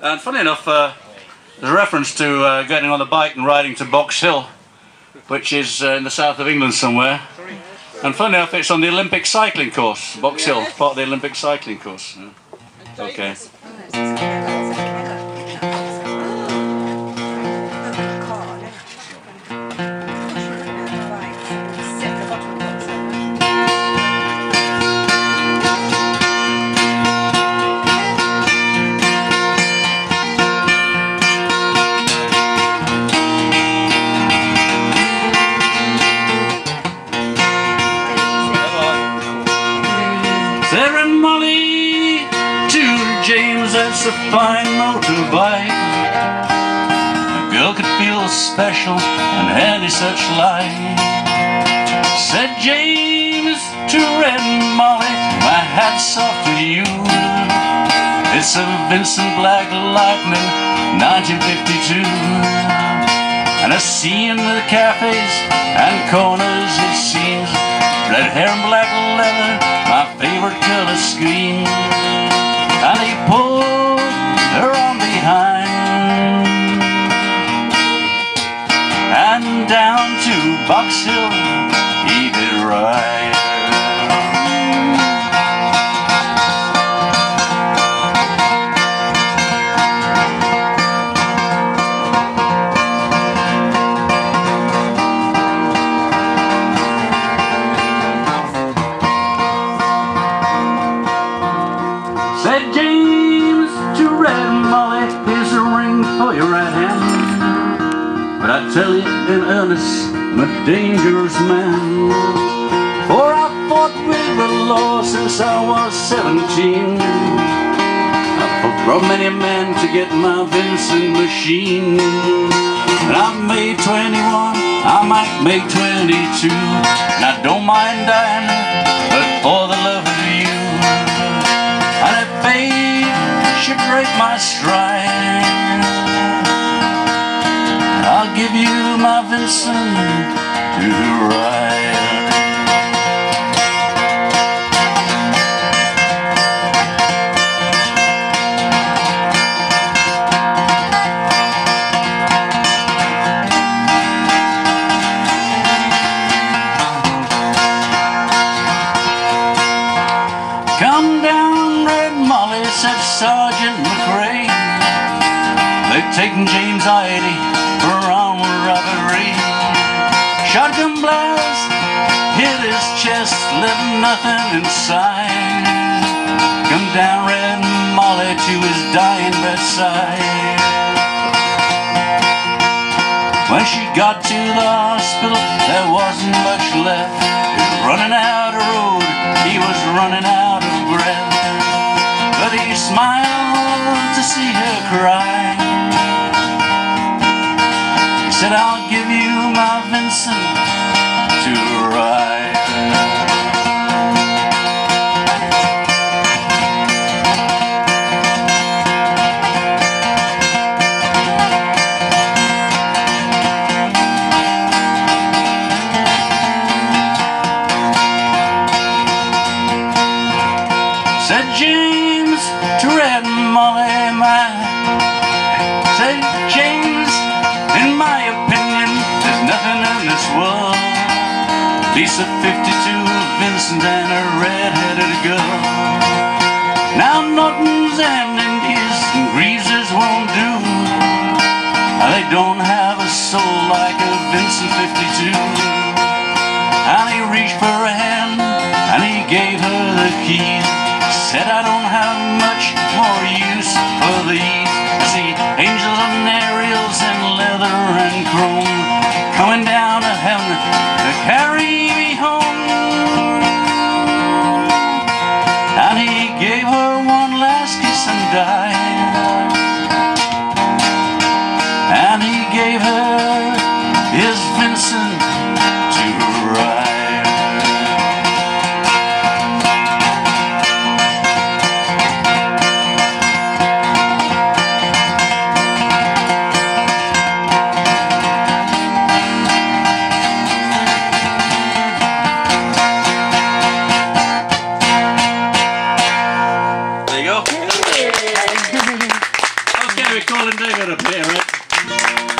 And funny enough, there's a reference to getting on the bike and riding to Box Hill, which is in the south of England somewhere. And funny enough, it's on the Olympic cycling course. Box Hill, part of the Olympic cycling course. Okay. Sarah and Molly to James, that's a fine motorbike. A girl could feel special and handy such like. Said James to Red and Molly, my hat's off to you. It's a Vincent Black Lightning 1952. And I see in the cafes and corners it seems, red hair and black leather, my favorite color scheme. And he pulled her on behind, and down to Box Hill he did ride. Said James to Red and Molly, here's a ring for your right hand. But I tell you in earnest, I'm a dangerous man. For I fought with the law since I was 17. I fought from many men to get my Vincent machine. And I made 21, I might make 22. And I don't mind dying, but for the love of you. And if fate should break my stride, I'll give you my Vincent to ride. Come down, Red Molly, said Sergeant McKay. They've taken James I-80 for armed robbery. Shotgun blast hit his chest, left nothing inside. Come down, Red Molly, to his dying bedside. When she got to the hospital, there wasn't much left. He was running out of road, he was running out of breath. But he smiled to see her cry. He said, I'll give you my Vincent to ride. Said James to Red Molly, said James, in my opinion, there's nothing in this world beats a 52 Vincent and a red-headed girl. Now Nortons and Indies and greasers won't do. They don't have a soul like a Vincent 52. And he reached for her hand and he gave her the keys. Said I don't have much more use for these. See, angels and aerials and leather and chrome coming down to heaven to carry me home. And he gave her one last kiss and died. And he gave her his Vincent to ride. Okay, we're calling David up here, right?